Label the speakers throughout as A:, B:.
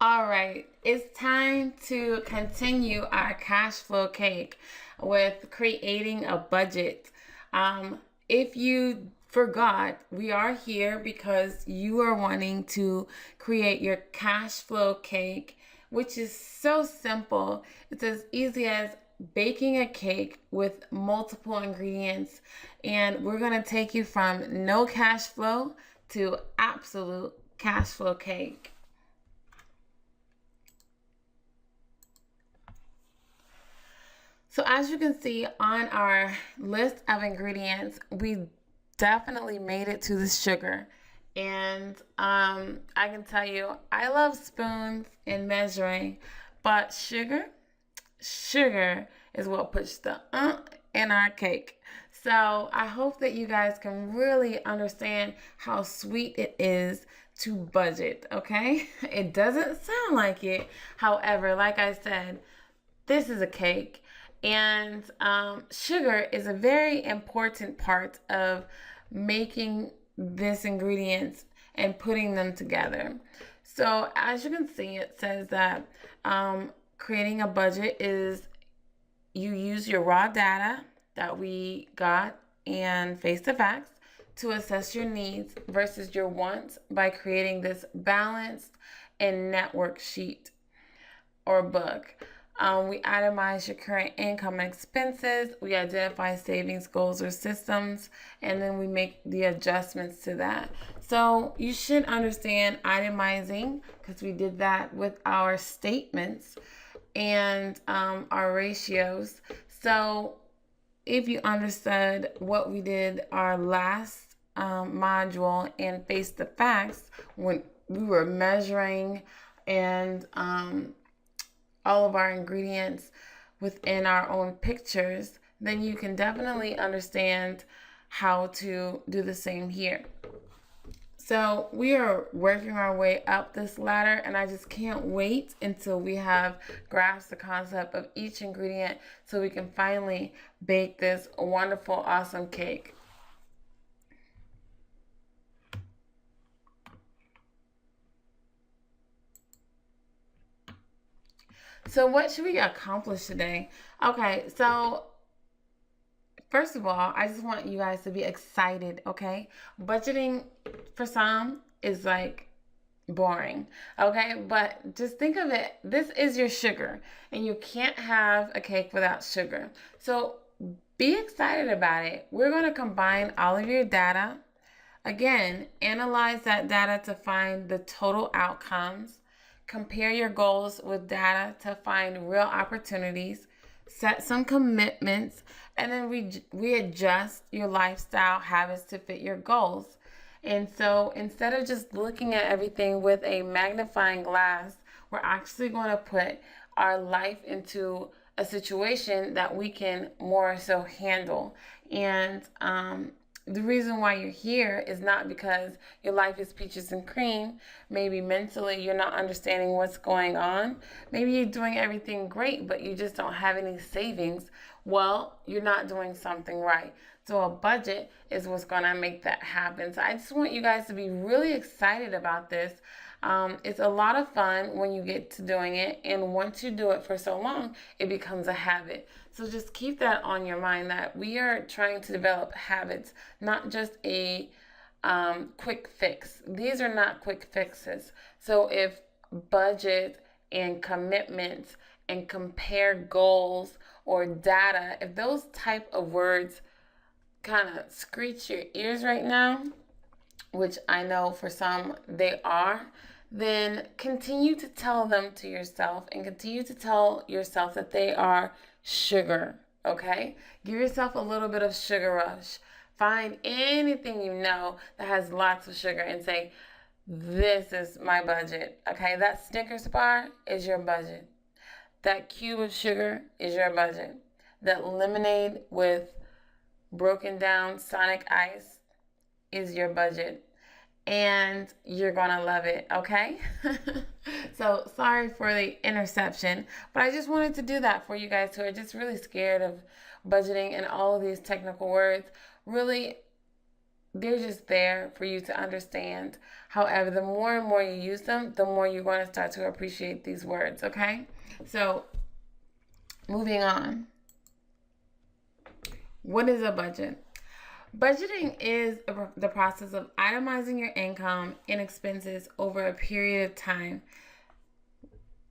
A: All right, it's time to continue our cash flow cake with creating a budget. If you forgot, we are here because you are wanting to create your cash flow cake, which is so simple. It's as easy as baking a cake with multiple ingredients, and we're going to take you from no cash flow to absolute cash flow cake. So as you can see on our list of ingredients, we definitely made it to the sugar. And I can tell you, I love spoons and measuring, but sugar is what puts the in our cake. So I hope that you guys can really understand how sweet it is to budget, okay? It doesn't sound like it. However, like I said, this is a cake, and sugar is a very important part of making this ingredients and putting them together. So as you can see, it says that creating a budget is you use your raw data that we got and face the facts to assess your needs versus your wants by creating this balanced and network sheet or book. We itemize your current income and expenses. We identify savings goals or systems, and then we make the adjustments to that. So you should understand itemizing because we did that with our statements and our ratios. So if you understood what we did our last module and faced the facts when we were measuring and all of our ingredients within our own pictures, then you can definitely understand how to do the same here. So we are working our way up this ladder, and I just can't wait until we have grasped the concept of each ingredient so we can finally bake this wonderful, awesome cake. So what should we accomplish today? Okay, so first of all, I just want you guys to be excited, okay? Budgeting for some is like boring, okay? But just think of it, this is your sugar, and you can't have a cake without sugar. So be excited about it. We're going to combine all of your data. Again, analyze that data to find the total outcomes. Compare your goals with data to find real opportunities. Set some commitments, and then readjust your lifestyle habits to fit your goals. And so instead of just looking at everything with a magnifying glass, we're actually going to put our life into a situation that we can more so handle. And the reason why you're here is not because your life is peaches and cream. Maybe mentally you're not understanding what's going on. Maybe you're doing everything great, but you just don't have any savings. Well, you're not doing something right. So a budget is what's going to make that happen. So I just want you guys to be really excited about this. It's a lot of fun when you get to doing it, and once you do it for so long, it becomes a habit. So just keep that on your mind, that we are trying to develop habits, not just a quick fix. These are not quick fixes. So if budget and commitments and compare goals or data, if those type of words kind of screech your ears right now, which I know for some they are, then continue to tell them to yourself and continue to tell yourself that they are sugar, okay? Give yourself a little bit of sugar rush. Find anything you know that has lots of sugar and say, this is my budget, okay? That Snickers bar is your budget. That cube of sugar is your budget. That lemonade with broken down Sonic ice is your budget. And you're gonna love it, okay? So sorry for the interception, but I just wanted to do that for you guys who are just really scared of budgeting and all of these technical words. Really they're just there for you to understand. However, the more and more you use them, the more you're going to start to appreciate these words, okay? So, moving on. What is a budget? Budgeting is the process of itemizing your income and expenses over a period of time.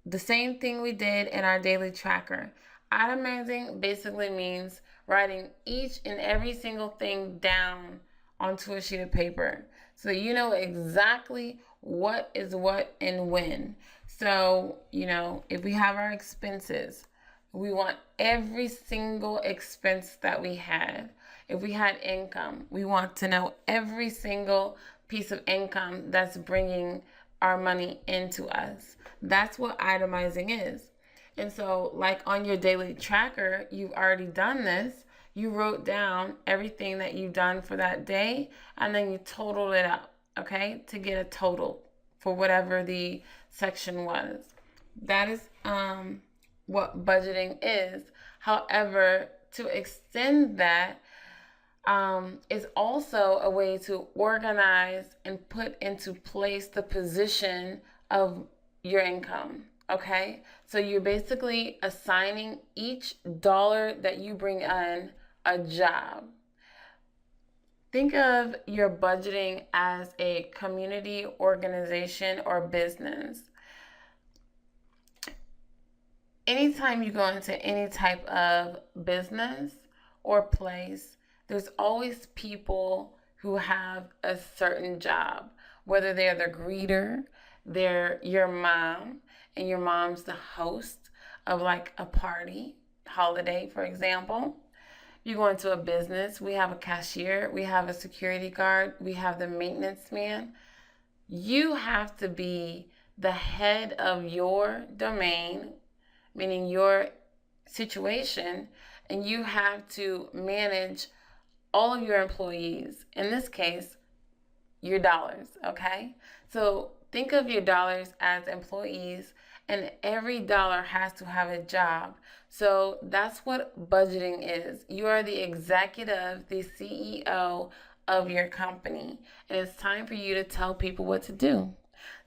A: The same thing we did in our daily tracker. Itemizing basically means writing each and every single thing down onto a sheet of paper so you know exactly what is what and when. So, if we have our expenses, we want every single expense that we had. If we had income, we want to know every single piece of income that's bringing our money into us. That's what itemizing is. And so, like on your daily tracker, you've already done this. You wrote down everything that you've done for that day, and then you totaled it up, okay, to get a total for whatever the section was. That is what budgeting is. However, to extend that, is also a way to organize and put into place the position of your income. Okay, so you're basically assigning each dollar that you bring in a job. Think of your budgeting as a community, organization, or business. Anytime you go into any type of business or place, there's always people who have a certain job, whether they're the greeter, they're your mom, and your mom's the host of like a party, holiday, for example. You go into a business, we have a cashier, we have a security guard, we have the maintenance man. You have to be the head of your domain, meaning your situation, and you have to manage all of your employees. In this case, your dollars, okay? So think of your dollars as employees, and every dollar has to have a job. So that's what budgeting is. You are the executive, the CEO of your company, and it's time for you to tell people what to do.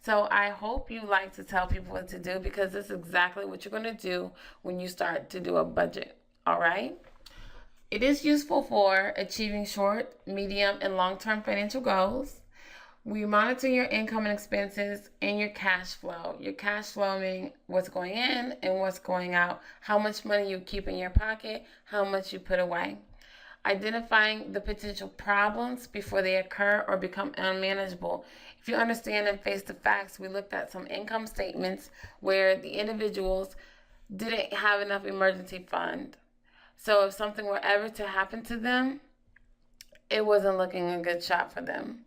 A: So I hope you like to tell people what to do, because this is exactly what you're going to do when you start to do a budget, all right? It is useful for achieving short, medium, and long-term financial goals. We monitor your income and expenses and your cash flow. Your cash flow meaning what's going in and what's going out, how much money you keep in your pocket, how much you put away. Identifying the potential problems before they occur or become unmanageable. If you understand and face the facts, we looked at some income statements where the individuals didn't have enough emergency fund. So if something were ever to happen to them, it wasn't looking a good shot for them.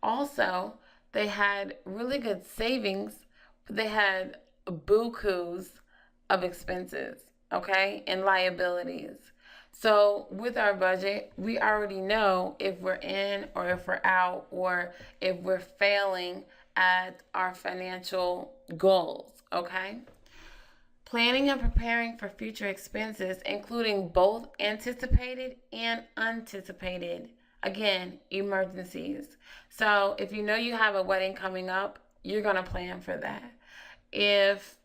A: Also, they had really good savings, but they had bukus of expenses, okay, and liabilities. So with our budget, we already know if we're in or if we're out or if we're failing at our financial goals, okay? Planning and preparing for future expenses, including both anticipated and unanticipated. Again, emergencies. So if you know you have a wedding coming up, you're going to plan for that. If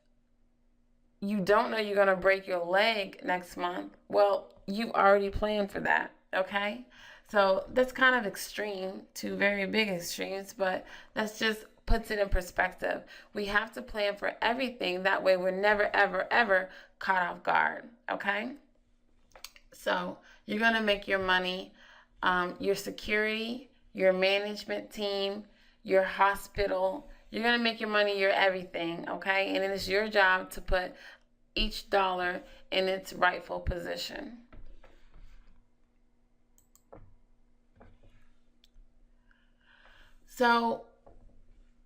A: you don't know you're going to break your leg next month, well, you've already planned for that, okay? So that's kind of extreme, two very big extremes, but that's just puts it in perspective. We have to plan for everything. That way we're never, ever, ever caught off guard, okay? So you're going to make your money, your security, your management team, your hospital. You're going to make your money your everything, okay? And it is your job to put each dollar in its rightful position. So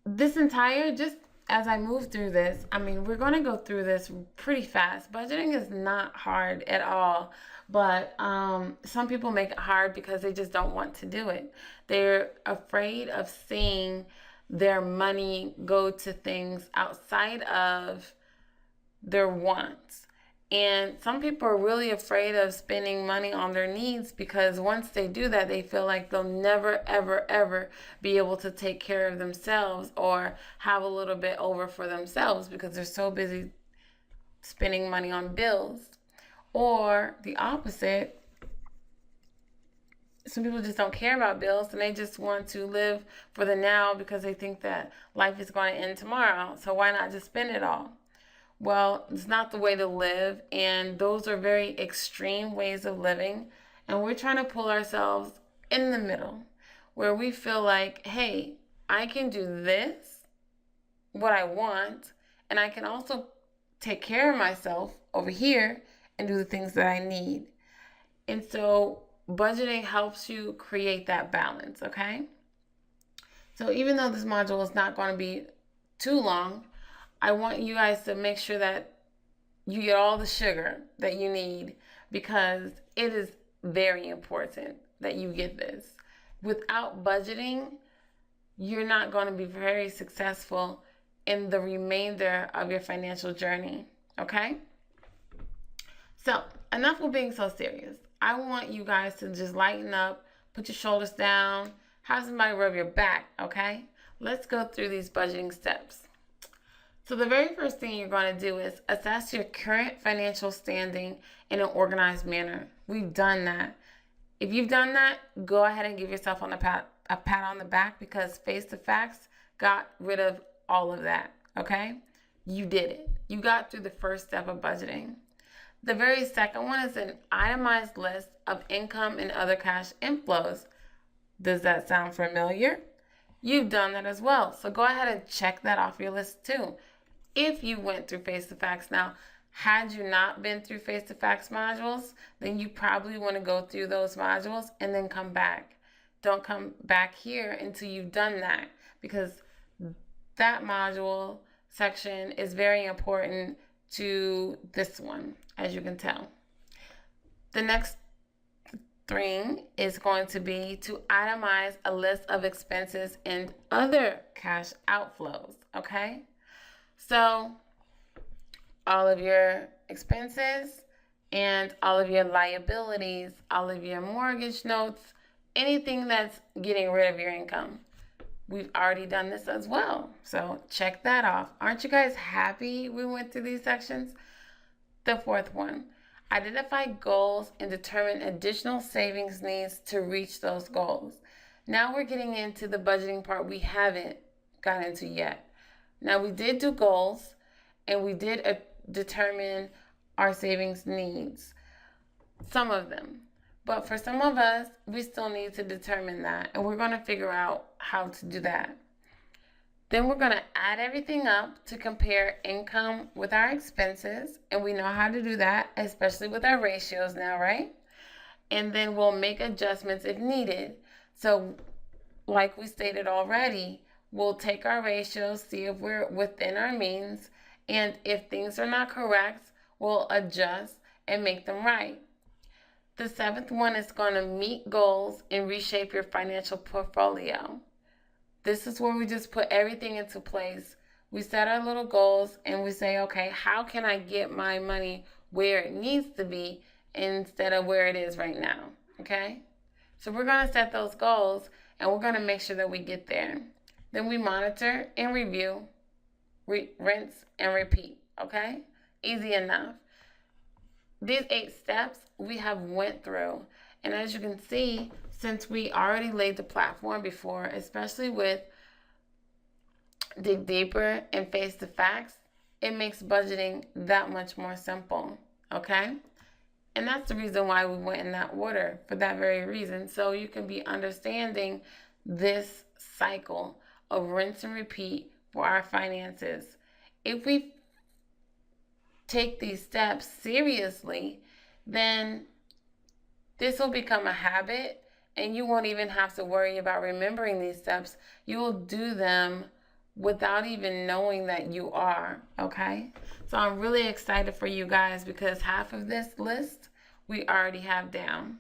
A: this entire, just as I move through this, I mean, we're going to go through this pretty fast. Budgeting is not hard at all, but some people make it hard because they just don't want to do it. They're afraid of seeing their money go to things outside of their wants. And some people are really afraid of spending money on their needs because once they do that, they feel like they'll never, ever, ever be able to take care of themselves or have a little bit over for themselves because they're so busy spending money on bills. Or the opposite, some people just don't care about bills and they just want to live for the now because they think that life is going to end tomorrow. So why not just spend it all? Well, it's not the way to live, and those are very extreme ways of living. And we're trying to pull ourselves in the middle where we feel like, hey, I can do this, what I want, and I can also take care of myself over here and do the things that I need. And so budgeting helps you create that balance, okay? So even though this module is not going to be too long, I want you guys to make sure that you get all the sugar that you need because it is very important that you get this. Without budgeting, you're not going to be very successful in the remainder of your financial journey, okay? So, enough of being so serious. I want you guys to just lighten up, put your shoulders down, have somebody rub your back, okay? Let's go through these budgeting steps. So the very first thing you're going to do is assess your current financial standing in an organized manner. We've done that. If you've done that, go ahead and give yourself a pat on the back because Face the Facts got rid of all of that, okay? You did it. You got through the first step of budgeting. The very second one is an itemized list of income and other cash inflows. Does that sound familiar? You've done that as well. So go ahead and check that off your list too. If you went through Face the Facts. Now, had you not been through Face the Facts modules, then you probably want to go through those modules and then come back. Don't come back here until you've done that because that module section is very important to this one, as you can tell. The next thing is going to be to itemize a list of expenses and other cash outflows, okay? So all of your expenses and all of your liabilities, all of your mortgage notes, anything that's getting rid of your income. We've already done this as well. So check that off. Aren't you guys happy we went through these sections? The fourth one, identify goals and determine additional savings needs to reach those goals. Now we're getting into the budgeting part we haven't gotten into yet. Now, we did do goals, and we did determine our savings needs, some of them. But for some of us, we still need to determine that, and we're going to figure out how to do that. Then we're going to add everything up to compare income with our expenses, and we know how to do that, especially with our ratios now, right? And then we'll make adjustments if needed. So, like we stated already, we'll take our ratios, see if we're within our means, and if things are not correct, we'll adjust and make them right. The seventh one is going to meet goals and reshape your financial portfolio. This is where we just put everything into place. We set our little goals and we say, okay, how can I get my money where it needs to be instead of where it is right now, okay? So we're going to set those goals and we're going to make sure that we get there. Then we monitor and review, rinse and repeat, okay? Easy enough. These 8 steps we have went through. And as you can see, since we already laid the platform before, especially with Dig Deeper and Face the Facts, it makes budgeting that much more simple, okay? And that's the reason why we went in that order, for that very reason. So you can be understanding this cycle of rinse and repeat for our finances. If we take these steps seriously, then this will become a habit and you won't even have to worry about remembering these steps. You will do them without even knowing that you are, okay? So I'm really excited for you guys because half of this list we already have down.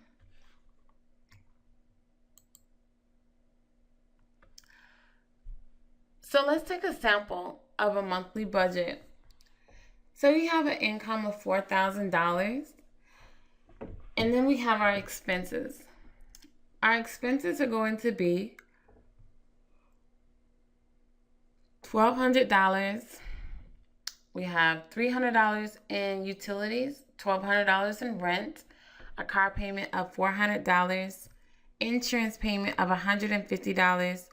A: So let's take a sample of a monthly budget. So we have an income of $4,000. And then we have our expenses. Our expenses are going to be $1,200. We have $300 in utilities, $1,200 in rent, a car payment of $400, insurance payment of $150,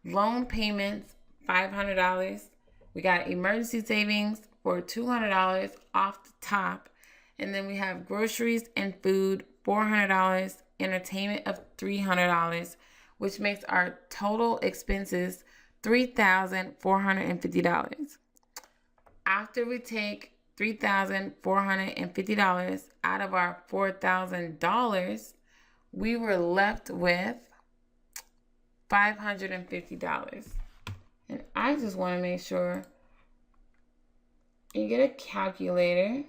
A: loan payments $500. We got emergency savings for $200 off the top. And then we have groceries and food, $400, entertainment of $300, which makes our total expenses $3,450. After we take $3,450 out of our $4,000, we were left with $550. And I just want to make sure you get a calculator.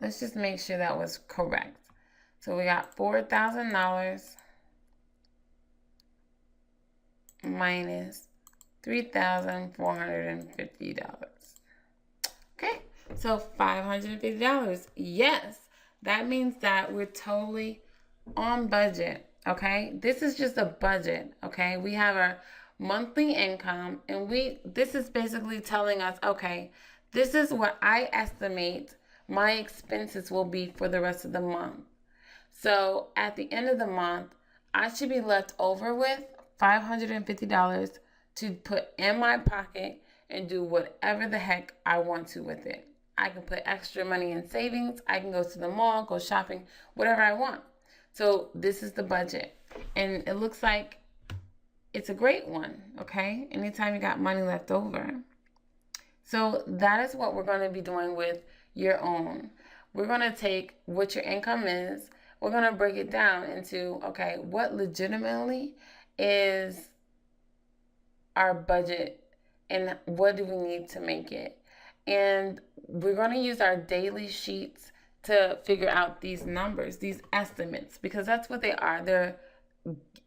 A: Let's just make sure that was correct. So we got $4,000 minus $3,450. Okay, so $550. Yes, that means that we're totally on budget. Okay, this is just a budget. Okay, we have our monthly income, and this is basically telling us, okay, this is what I estimate my expenses will be for the rest of the month. So at the end of the month, I should be left over with $550 to put in my pocket and do whatever the heck I want to with it. I can put extra money in savings. I can go to the mall, go shopping, whatever I want. So this is the budget. And it looks like it's a great one, okay? Anytime you got money left over. So that is what we're going to be doing with your own. We're going to take what your income is. We're going to break it down into, okay, what legitimately is our budget and what do we need to make it? And we're going to use our daily sheets to figure out these numbers, these estimates, because that's what they are. They're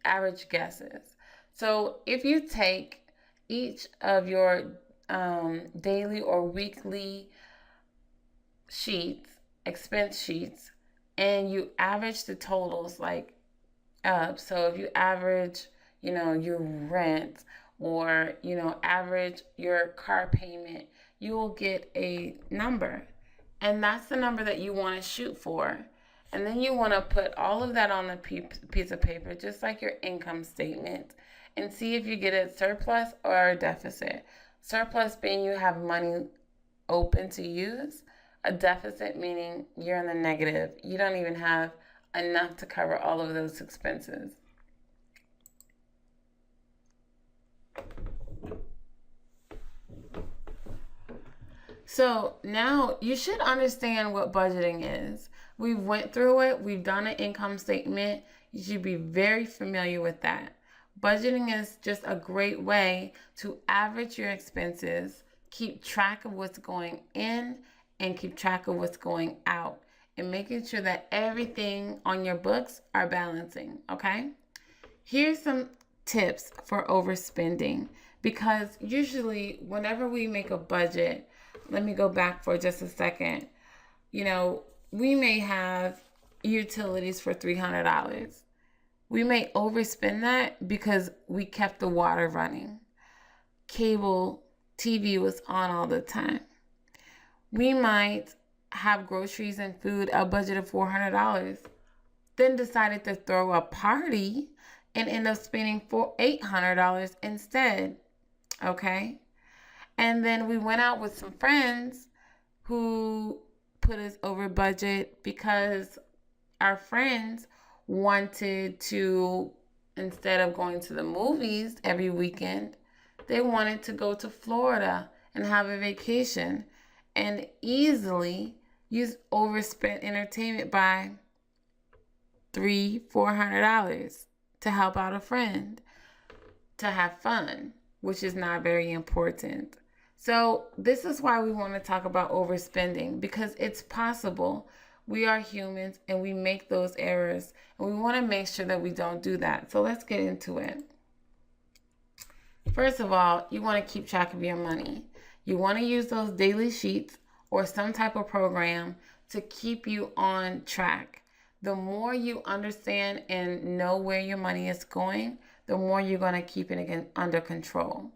A: average guesses. So if you take each of your daily or weekly sheets, expense sheets, and you average the totals like up. So if you average, your rent or, average your car payment, you will get a number. And that's the number that you want to shoot for. And then you want to put all of that on a piece of paper, just like your income statement, and see if you get a surplus or a deficit. Surplus being you have money open to use. A deficit meaning you're in the negative. You don't even have enough to cover all of those expenses. So now you should understand what budgeting is. We went through it. We've done an income statement. You should be very familiar with that. Budgeting is just a great way to average your expenses, keep track of what's going in, and keep track of what's going out, and making sure that everything on your books are balancing, okay? Here's some tips for overspending, because usually whenever we make a budget, let me go back for just a second. We may have utilities for $300. We may overspend that because we kept the water running. Cable TV was on all the time. We might have groceries and food, a budget of $400, then decided to throw a party and end up spending $800 instead, okay? And then we went out with some friends who put us over budget because our friends wanted to, instead of going to the movies every weekend, they wanted to go to Florida and have a vacation, and easily overspent entertainment by $300-$400 to help out a friend, to have fun, which is not very important. So this is why we want to talk about overspending, because it's possible. We are humans and we make those errors, and we want to make sure that we don't do that. So let's get into it. First of all, you want to keep track of your money. You want to use those daily sheets or some type of program to keep you on track. The more you understand and know where your money is going, the more you're going to keep it again under control.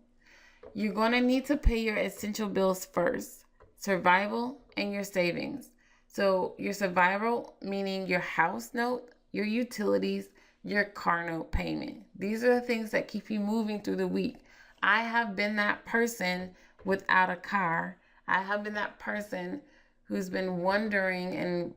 A: You're going to need to pay your essential bills first, survival and your savings. So your survival, meaning your house note, your utilities, your car note payment. These are the things that keep you moving through the week. I have been that person without a car. I have been that person who's been wondering and,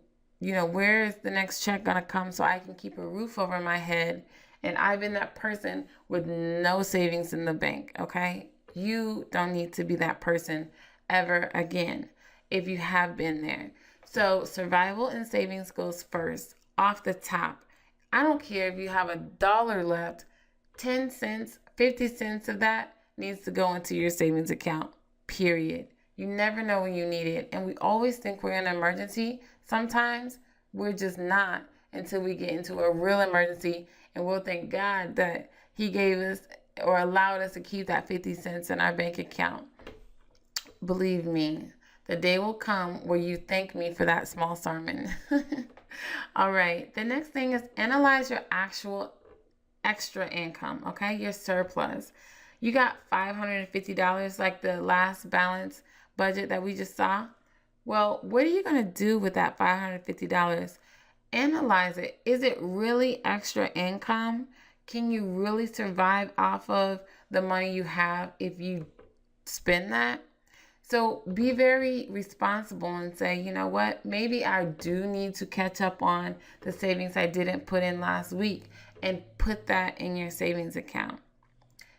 A: where is the next check going to come so I can keep a roof over my head. And I've been that person with no savings in the bank, okay? You don't need to be that person ever again if you have been there. So survival and savings goes first, off the top. I don't care if you have $1 left, 10 cents, 50 cents of that needs to go into your savings account, period. You never know when you need it. And we always think we're in an emergency. Sometimes we're just not until we get into a real emergency, and we'll thank God that he gave us or allowed us to keep that 50 cents in our bank account. Believe me, the day will come where you thank me for that small sermon. All right. The next thing is analyze your actual extra income, okay? Your surplus. You got $550 like the last balance budget that we just saw. Well, what are you going to do with that $550? Analyze it. Is it really extra income? Can you really survive off of the money you have if you spend that? So be very responsible and say, you know what, maybe I do need to catch up on the savings I didn't put in last week and put that in your savings account.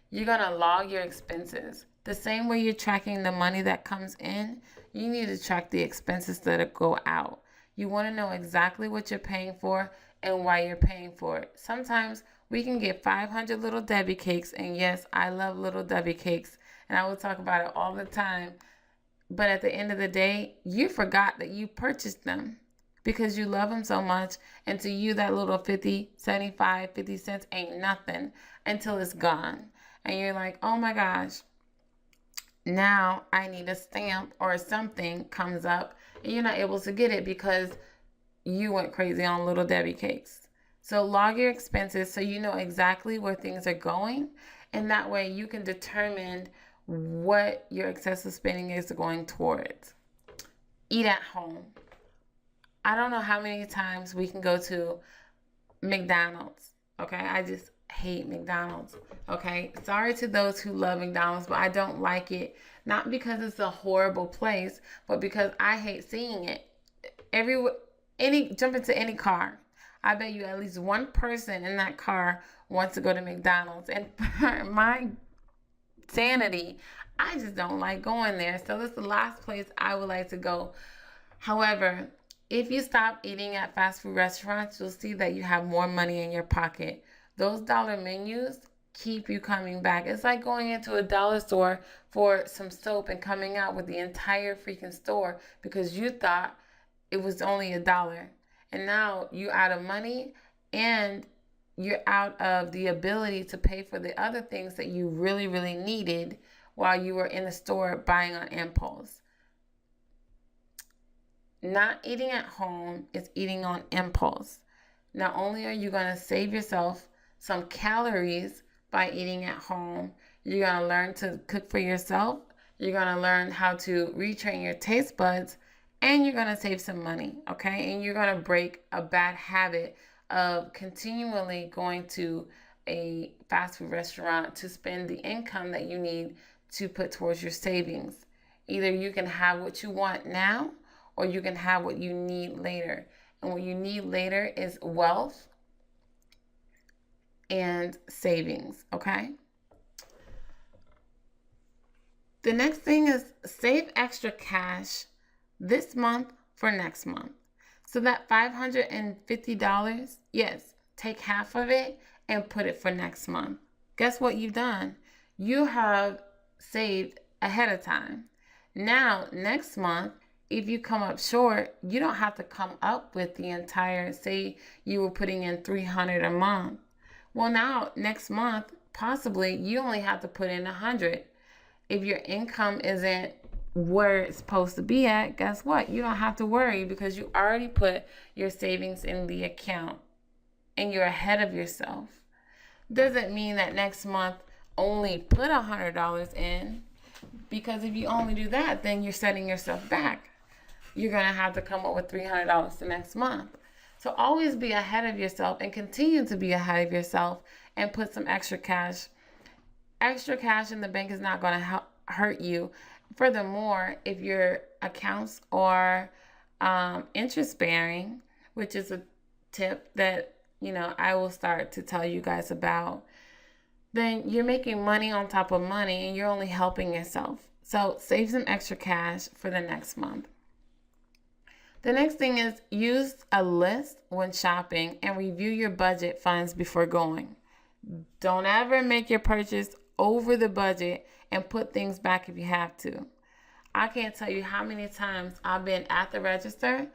A: You're going to log your expenses. The same way you're tracking the money that comes in, you need to track the expenses that go out. You want to know exactly what you're paying for and why you're paying for it. Sometimes we can get 500 little Debbie cakes, and yes, I love little Debbie cakes, and I will talk about it all the time. But at the end of the day, you forgot that you purchased them because you love them so much. And to you, that little 50, 75, 50 cents ain't nothing until it's gone. And you're like, oh my gosh, now I need a stamp or something comes up and you're not able to get it because you went crazy on little Debbie cakes. So log your expenses so you know exactly where things are going. And that way you can determine what your excessive spending is going towards. Eat at home. I don't know how many times we can go to McDonald's. Okay, I just hate McDonald's. Okay, sorry to those who love McDonald's, but I don't like it. Not because it's a horrible place, but because I hate seeing it. Jump into any car. I bet you at least one person in that car wants to go to McDonald's. And for my sanity, I just don't like going there. So this is the last place I would like to go. However, if you stop eating at fast food restaurants, you'll see that you have more money in your pocket. Those dollar menus keep you coming back. It's like going into a dollar store for some soap and coming out with the entire freaking store because you thought it was only $1. And now you're out of money and you're out of the ability to pay for the other things that you really, really needed while you were in the store buying on impulse. Not eating at home is eating on impulse. Not only are you going to save yourself some calories by eating at home, you're going to learn to cook for yourself. You're going to learn how to retrain your taste buds, and you're going to save some money, okay? And you're going to break a bad habit of continually going to a fast food restaurant to spend the income that you need to put towards your savings. Either you can have what you want now, or you can have what you need later. And what you need later is wealth and savings, okay? The next thing is save extra cash this month for next month. So that $550, yes, take half of it and put it for next month. Guess what you've done? You have saved ahead of time. Now, next month, if you come up short, you don't have to come up with the entire, say you were putting in $300 a month. Well, now next month, possibly you only have to put in 100. If your income isn't where it's supposed to be at, guess what? You don't have to worry because you already put your savings in the account and you're ahead of yourself. Doesn't mean that next month only put $100 in, because if you only do that, then you're setting yourself back. You're going to have to come up with $300 the next month. So always be ahead of yourself and continue to be ahead of yourself and put some extra cash. Extra cash in the bank is not going to hurt you. Furthermore, if your accounts are interest bearing, which is a tip that I will start to tell you guys about, then you're making money on top of money and you're only helping yourself. So save some extra cash for the next month. The next thing is use a list when shopping and review your budget funds before going. Don't ever make your purchase over the budget and put things back if you have to. I can't tell you how many times I've been at the register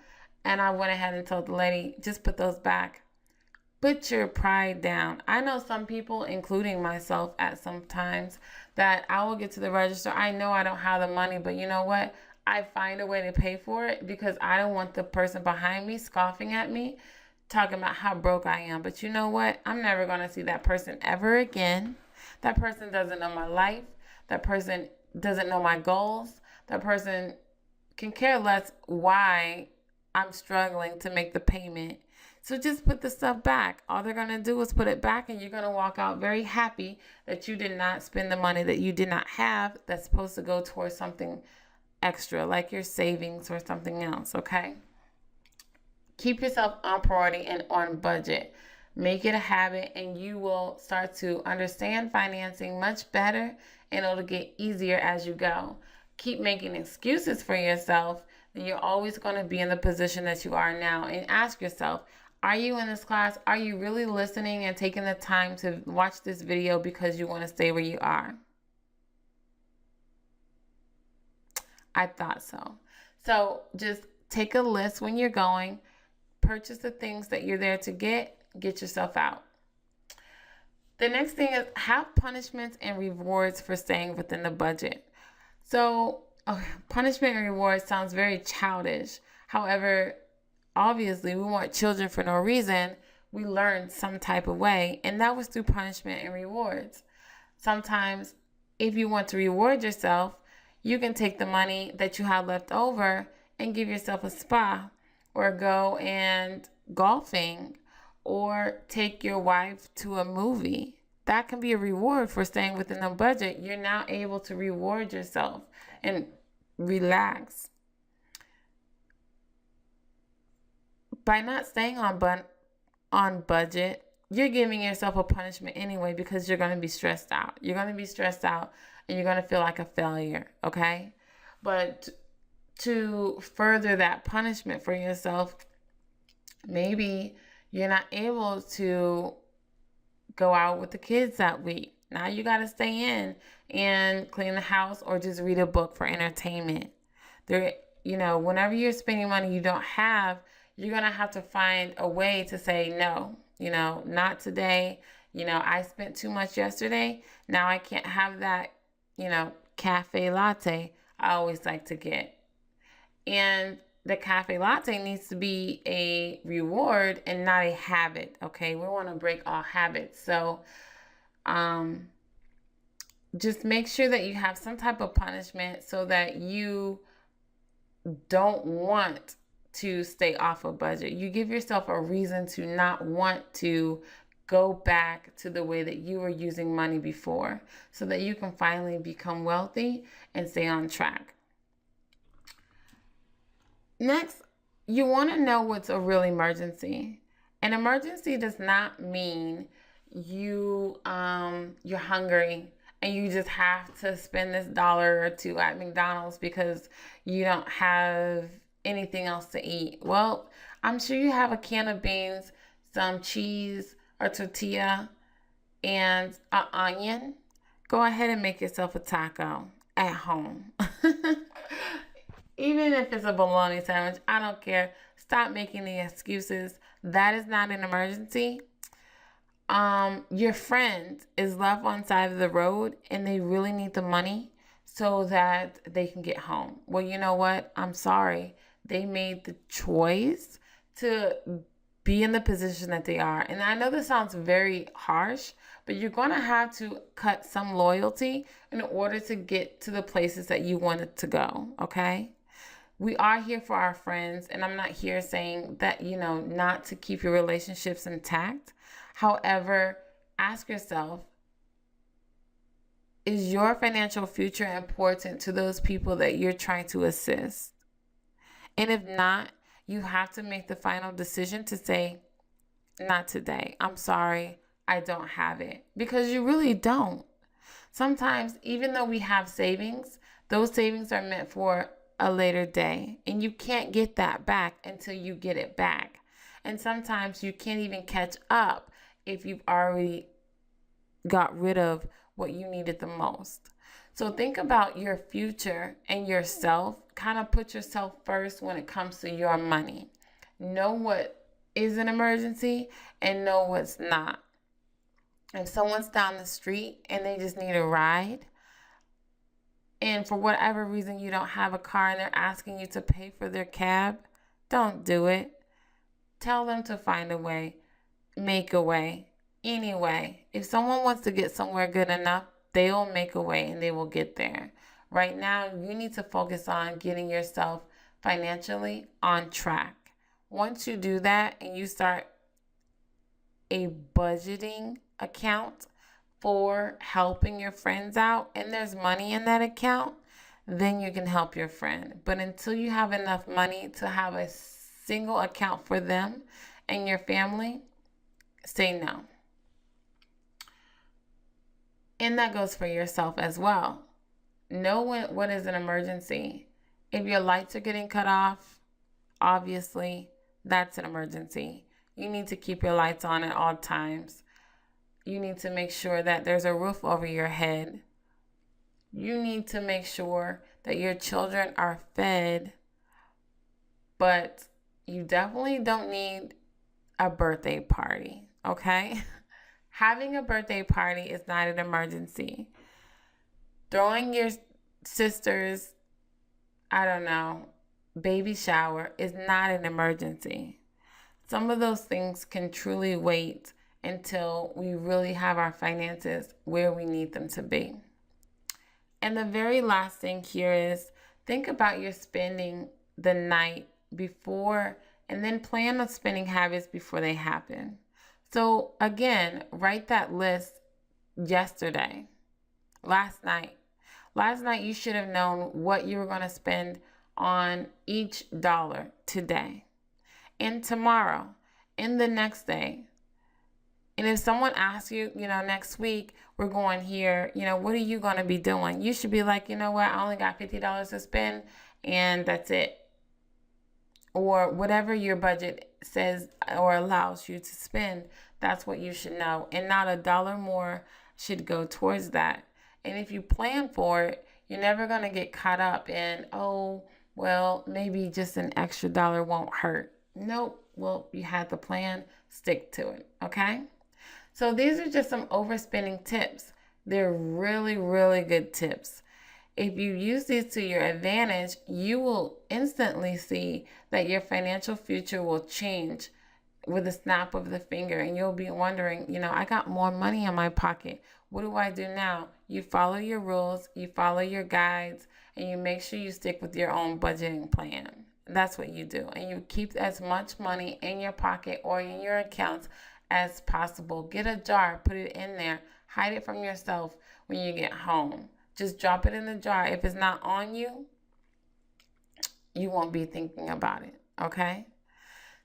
A: and I went ahead and told the lady, just put those back. Put your pride down. I know some people, including myself at some times, that I will get to the register. I know I don't have the money, but you know what? I find a way to pay for it because I don't want the person behind me scoffing at me, talking about how broke I am. But you know what? I'm never going to see that person ever again. That person doesn't know my life. That person doesn't know my goals. That person can care less why I'm struggling to make the payment. So just put the stuff back. All they're going to do is put it back, and you're going to walk out very happy that you did not spend the money that you did not have that's supposed to go towards something extra, like your savings or something else, okay? Keep yourself on priority and on budget. Make it a habit, and you will start to understand financing much better, and it'll get easier as you go. Keep making excuses for yourself, then you're always going to be in the position that you are now. And ask yourself, are you in this class? Are you really listening and taking the time to watch this video because you want to stay where you are? I thought so. So just take a list when you're going, purchase the things that you're there to get yourself out. The next thing is have punishments and rewards for staying within the budget. So punishment and rewards sounds very childish. However, obviously we weren't children for no reason. We learned some type of way, and that was through punishment and rewards. Sometimes if you want to reward yourself, you can take the money that you have left over and give yourself a spa, or go and golfing, or take your wife to a movie. That can be a reward for staying within the budget. You're now able to reward yourself and relax. By not staying on budget, you're giving yourself a punishment anyway, because you're going to be stressed out. You're going to be stressed out and you're going to feel like a failure, okay? But to further that punishment for yourself, maybe you're not able to go out with the kids that week. Now you got to stay in and clean the house or just read a book for entertainment. Whenever you're spending money you don't have, you're going to have to find a way to say no. Not today. I spent too much yesterday. Now I can't have that, cafe latte I always like to get. And the cafe latte needs to be a reward and not a habit, okay? We want to break all habits. So just make sure that you have some type of punishment so that you don't want to stay off a budget. You give yourself a reason to not want to go back to the way that you were using money before, so that you can finally become wealthy and stay on track. Next, you want to know what's a real emergency. An emergency does not mean you're hungry and you just have to spend this $1 or $2 at McDonald's because you don't have anything else to eat. Well, I'm sure you have a can of beans, some cheese or tortilla, and an onion. Go ahead and make yourself a taco at home. Even if it's a bologna sandwich, I don't care. Stop making the excuses. That is not an emergency. Your friend is left on side of the road and they really need the money so that they can get home. Well, you know what? I'm sorry. They made the choice to be in the position that they are. And I know this sounds very harsh, but you're going to have to cut some loyalty in order to get to the places that you wanted to go, okay? We are here for our friends, and I'm not here saying that, not to keep your relationships intact. However, ask yourself, is your financial future important to those people that you're trying to assist? And if not, you have to make the final decision to say, not today. I'm sorry, I don't have it. Because you really don't. Sometimes, even though we have savings, those savings are meant for a later day. And you can't get that back until you get it back. And sometimes you can't even catch up if you've already got rid of what you needed the most. So think about your future and yourself. Kind of put yourself first when it comes to your money. Know what is an emergency and know what's not. If someone's down the street and they just need a ride, and for whatever reason you don't have a car and they're asking you to pay for their cab, don't do it. Tell them to find a way, make a way. Anyway, if someone wants to get somewhere good enough, they'll make a way and they will get there. Right now, you need to focus on getting yourself financially on track. Once you do that and you start a budgeting account for helping your friends out, and there's money in that account, then you can help your friend. But until you have enough money to have a single account for them and your family, say no. And that goes for yourself as well. Know what is an emergency. If your lights are getting cut off, obviously, that's an emergency. You need to keep your lights on at all times. You need to make sure that there's a roof over your head. You need to make sure that your children are fed. But you definitely don't need a birthday party, okay? Having a birthday party is not an emergency. Throwing your sister's, baby shower is not an emergency. Some of those things can truly wait until we really have our finances where we need them to be. And the very last thing here is think about your spending the night before and then plan on spending habits before they happen. So again, write that list last night. Last night you should have known what you were going to spend on each dollar today and tomorrow and the next day. And if someone asks you, next week we're going here, what are you going to be doing? You should be like, you know what, I only got $50 to spend and that's it. Or whatever your budget says or allows you to spend, that's what you should know. And not a dollar more should go towards that. And if you plan for it, you're never going to get caught up in, maybe just an extra dollar won't hurt. Nope. Well, you had the plan, stick to it. Okay? So these are just some overspending tips. They're really, really good tips. If you use these to your advantage, you will instantly see that your financial future will change with a snap of the finger. And you'll be wondering, I got more money in my pocket. What do I do now? You follow your rules, you follow your guides, and you make sure you stick with your own budgeting plan. That's what you do. And you keep as much money in your pocket or in your accounts as possible. Get a jar, put it in there, hide it from yourself when you get home. Just drop it in the jar. If it's not on you, you won't be thinking about it, okay?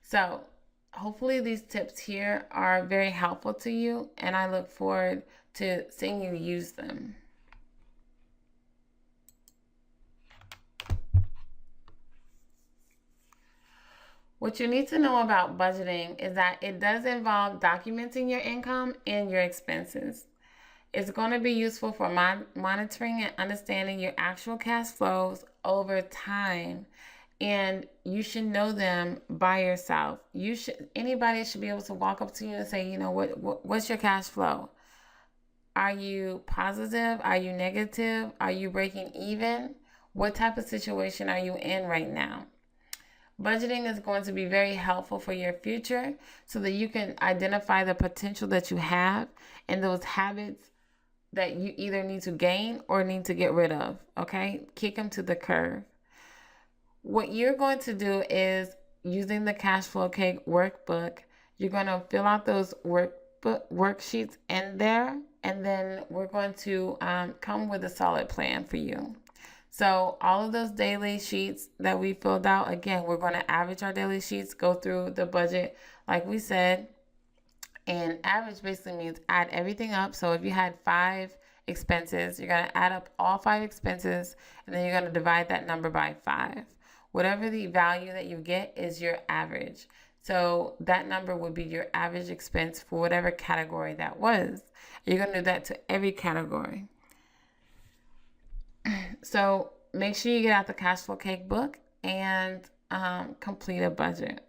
A: So hopefully these tips here are very helpful to you, and I look forward to seeing you use them. What you need to know about budgeting is that it does involve documenting your income and your expenses. It's going to be useful for monitoring and understanding your actual cash flows over time. and you should know them by yourself. Anybody should be able to walk up to you and say, you know, what's your cash flow? Are you positive? Are you negative? Are you breaking even? What type of situation are you in right now? Budgeting is going to be very helpful for your future so that you can identify the potential that you have and those habits that you either need to gain or need to get rid of. Okay? Kick them to the curb. What you're going to do is, using the cash flow cake workbook, you're going to fill out those worksheets in there, and then we're going to come with a solid plan for you. So all of those daily sheets that we filled out, again, we're going to average our daily sheets, go through the budget like we said. And average basically means add everything up. So if you had 5 expenses, you're going to add up all 5 expenses, and then you're going to divide that number by 5. Whatever the value that you get is your average. So that number would be your average expense for whatever category that was. You're going to do that to every category. So make sure you get out the Cashflow Cake book and complete a budget.